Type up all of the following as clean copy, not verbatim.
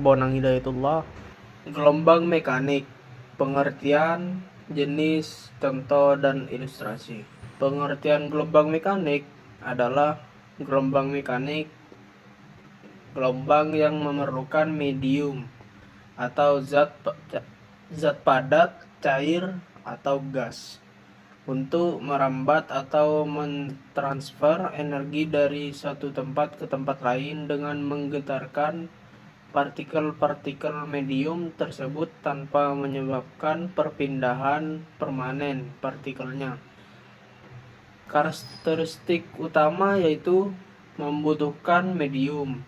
Bonang Hidayatullah. Gelombang mekanik, pengertian, jenis, contoh, dan ilustrasi. Pengertian gelombang mekanik adalah gelombang mekanik, gelombang yang memerlukan medium atau zat padat, cair, atau gas untuk merambat atau mentransfer energi dari satu tempat ke tempat lain dengan menggetarkan partikel-partikel medium tersebut tanpa menyebabkan perpindahan permanen partikelnya. Karakteristik utama yaitu membutuhkan medium,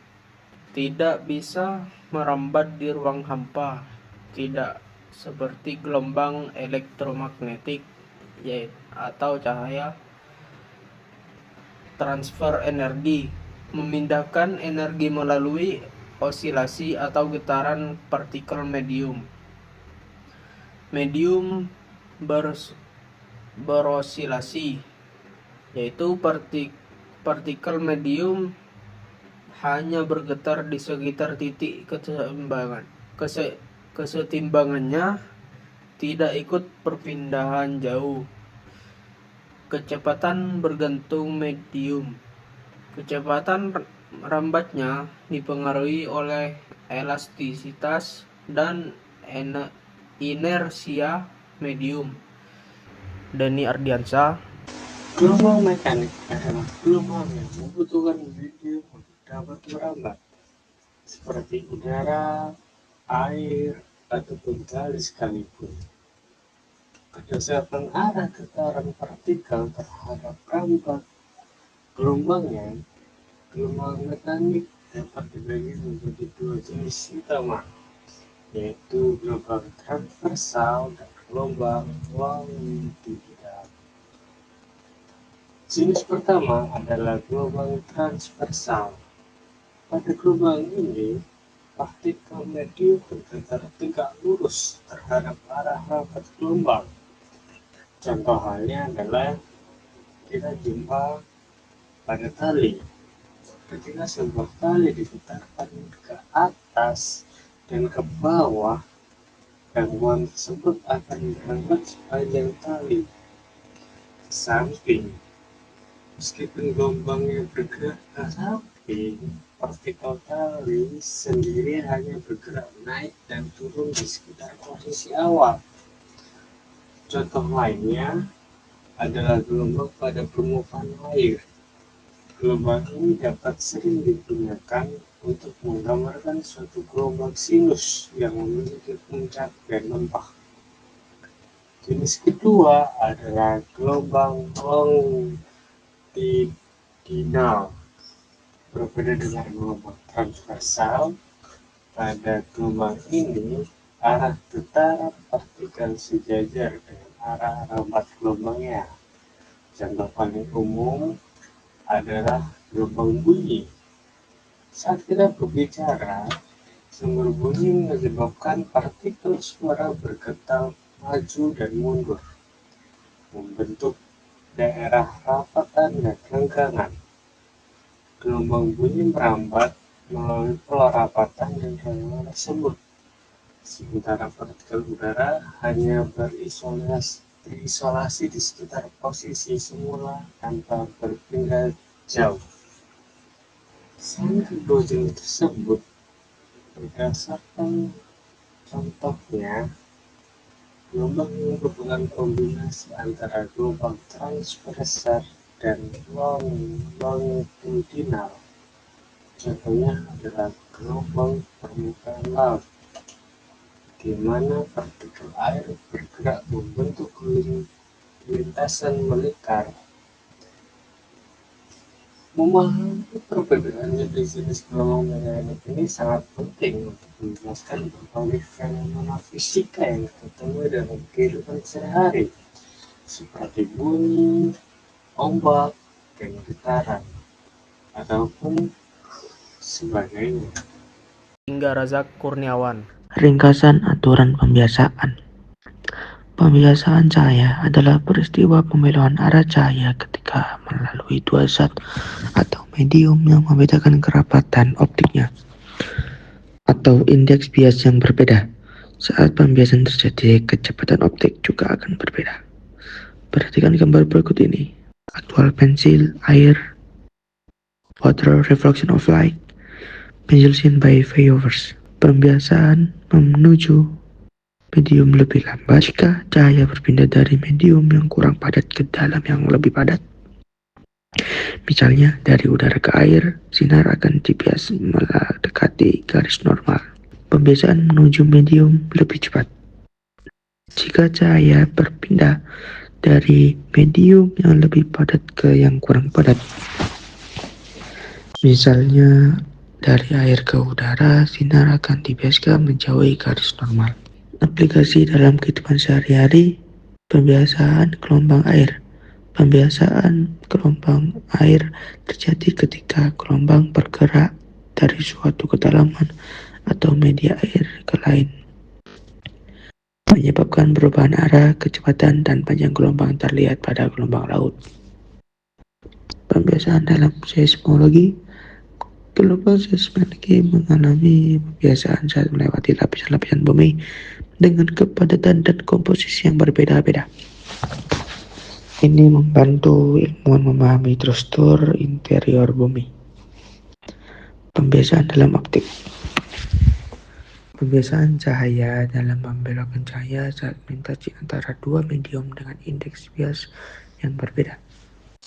tidak bisa merambat di ruang hampa, tidak seperti gelombang elektromagnetik atau cahaya. Transfer energi, memindahkan energi melalui osilasi atau getaran partikel medium. Medium berosilasi, yaitu partikel medium hanya bergetar di sekitar titik kesetimbangannya, tidak ikut perpindahan jauh. Kecepatan bergantung medium, kecepatan rambatnya dipengaruhi oleh elastisitas dan inersia medium. Denny Ardiansyah. Gelombang mekanik adalah gelombang yang membutuhkan medium untuk dapat merambat, seperti udara, air, ataupun tali sekalipun. Berdasarkan arah getaran partikel terhadap rambat gelombangnya, gelombang mekanik dapat dibagi menjadi dua jenis utama, yaitu gelombang transversal dan gelombang longitudinal. Jenis pertama adalah gelombang transversal. Pada gelombang ini, partikel medium bergetar tegak lurus terhadap arah rambat gelombang. Contoh halnya adalah kita jumpa pada tali. Ketika sebuah tali diputarkan ke atas dan ke bawah, gangguan tersebut akan menghambat sepanjang tali ke samping. Meskipun gelombangnya bergerak ke samping, partikel tali sendiri hanya bergerak naik dan turun di sekitar posisi awal. Contoh lainnya adalah gelombang pada permukaan air. Gelombang ini dapat sering digunakan untuk menggambarkan suatu gelombang sinus yang memiliki puncak dan lembah. Jenis kedua adalah gelombang longitudinal. Berbeda dengan gelombang transversal, pada gelombang ini arah getaran partikel sejajar dengan arah rambat gelombangnya. Contoh paling umum adalah gelombang bunyi. Saat kita berbicara, sumber bunyi menyebabkan partikel suara bergetar maju dan mundur, membentuk daerah rapatan dan renggangan. Gelombang bunyi merambat melalui pola rapatan dan renggangan tersebut, sementara partikel udara hanya berisolasi di sekitar posisi semula tanpa berpindah jauh. Selain kedua jenis tersebut, berdasarkan contohnya, gelombang yang merupakan kombinasi antara gelombang transversal dan longitudinal. Contohnya adalah gelombang permukaan laut, di mana partikel air bergerak membentuk lintasan melingkar. Memahami perbedaan jenis gelombang mekanik ini sangat penting untuk menjelaskan berbagai fenomena fisika yang kita temui dalam kehidupan sehari-hari, seperti bunyi, ombak, dan getaran, ataupun sebagainya. Hingga Razak Kurniawan. Ringkasan aturan pembiasaan. Pembiasaan cahaya adalah peristiwa pembelokkan arah cahaya ketika melalui dua zat atau medium yang membedakan kerapatan optiknya. atau indeks bias yang berbeda. Saat pembiasan terjadi, kecepatan optik juga akan berbeda. Perhatikan gambar berikut ini. Aktual pensil, air, water, reflection of light, pencil seen by viewers. Pembiasaan menuju medium lebih lambat jika cahaya berpindah dari medium yang kurang padat ke dalam yang lebih padat. Misalnya, dari udara ke air, sinar akan dibias mendekati garis normal. Pembiasaan menuju medium lebih cepat. Jika cahaya berpindah dari medium yang lebih padat ke yang kurang padat. Misalnya, dari air ke udara, sinar akan dibiaskan menjauhi garis normal. Aplikasi dalam kehidupan sehari-hari, pembiasaan gelombang air. Pembiasaan gelombang air terjadi ketika gelombang bergerak dari suatu kedalaman atau media air ke lain, menyebabkan perubahan arah, kecepatan, dan panjang gelombang terlihat pada gelombang laut. Pembiasaan dalam seismologi. Gelombang seismologi mengalami pembiasaan saat melewati lapisan-lapisan bumi dengan kepadatan dan komposisi yang berbeda-beda. Ini membantu ilmuwan memahami struktur interior bumi. Pembiasaan dalam optik. Pembiasaan cahaya dalam membelokkan cahaya saat melintasi antara dua medium dengan indeks bias yang berbeda.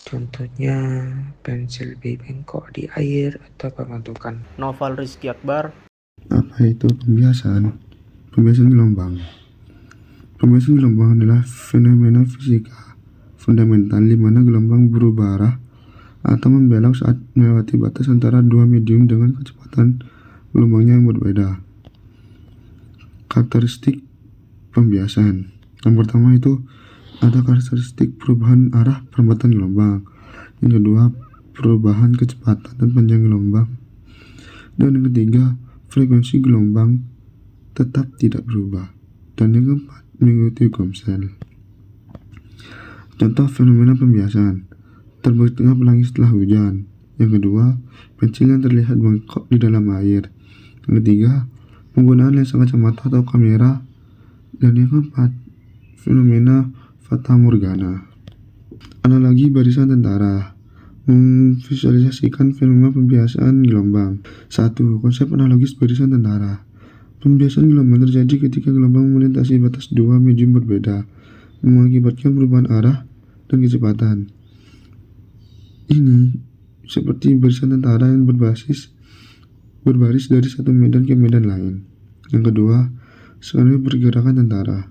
Contohnya pensil bengkok di air atau pembentukan. Noval Rizky Akbar. Apa itu pembiasaan? Pembiasaan gelombang. Pembiasaan gelombang adalah fenomena fisika fundamental di mana gelombang berubah arah atau membelok saat melewati batas antara dua medium dengan kecepatan gelombangnya yang berbeda. Karakteristik pembiasaan. Yang pertama itu ada karakteristik perubahan arah perempatan gelombang. Yang kedua, perubahan kecepatan dan panjang gelombang. Dan yang ketiga, frekuensi gelombang tetap tidak berubah. Dan yang keempat, mengikuti hukum Snell. Contoh fenomena pembiasaan. Terbitnya pelangi setelah hujan. Yang kedua, pensil yang terlihat bengkok di dalam air. Yang ketiga, penggunaan lensa kacamata atau kamera. Dan yang keempat, fenomena fata morgana. Analogi barisan tentara memvisualisasikan fenomena pembiasaan gelombang. 1. Konsep analogis barisan tentara. Pembiasaan gelombang terjadi ketika gelombang melintasi batas dua medium berbeda, mengakibatkan perubahan arah dan kecepatan. Ini seperti barisan tentara yang berbaris dari satu medan ke medan lain. Yang kedua, skenario pergerakan tentara.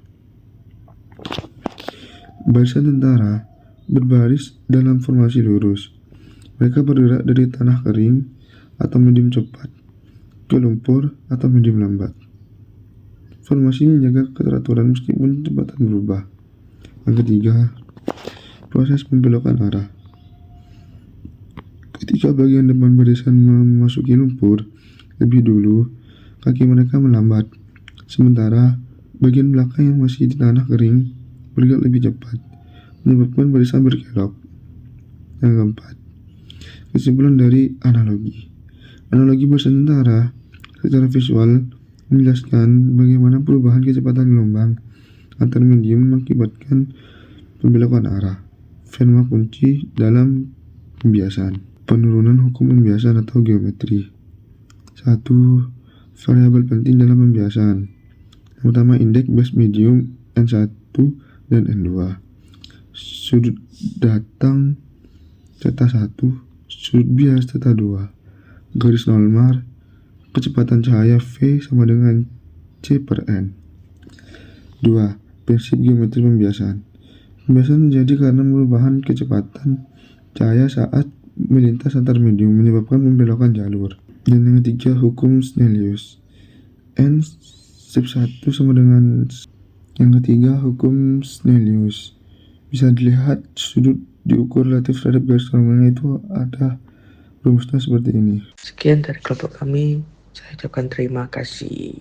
Barisan tentara berbaris dalam formasi lurus. Mereka bergerak dari tanah kering atau medium cepat ke lumpur atau medium lambat. Formasi menjaga keteraturan meskipun kecepatan berubah. Yang ketiga, proses pembelokan arah. Ketika bagian depan barisan memasuki lumpur lebih dulu, kaki mereka melambat. Sementara bagian belakang yang masih di tanah kering bergerak lebih cepat, menyebabkan barisan berkelok. Yang keempat, kesimpulan dari analogi. Analogi barisan tentara secara visual menjelaskan bagaimana perubahan kecepatan gelombang antar medium mengakibatkan pembelokan arah. Fenomena kunci dalam pembiasaan. Penurunan hukum pembiasaan atau geometri. 1. Variabel penting dalam pembiasaan. Yang pertama, indeks bias medium N1 dan N2. Sudut datang θ1, sudut bias θ2. Garis normal, kecepatan cahaya V sama dengan C per N. 2. Prinsip geometri pembiasaan. Pembiasaan terjadi karena perubahan kecepatan cahaya saat melintas antar medium menyebabkan pembelokan jalur. Dan yang ketiga, hukum Snellius. N-1 sama dengan. Yang ketiga, hukum Snellius. Bisa dilihat sudut diukur relatif terhadap garis normalnya itu ada rumusnya seperti ini. Sekian dari kelompok kami. Saya ucapkan terima kasih.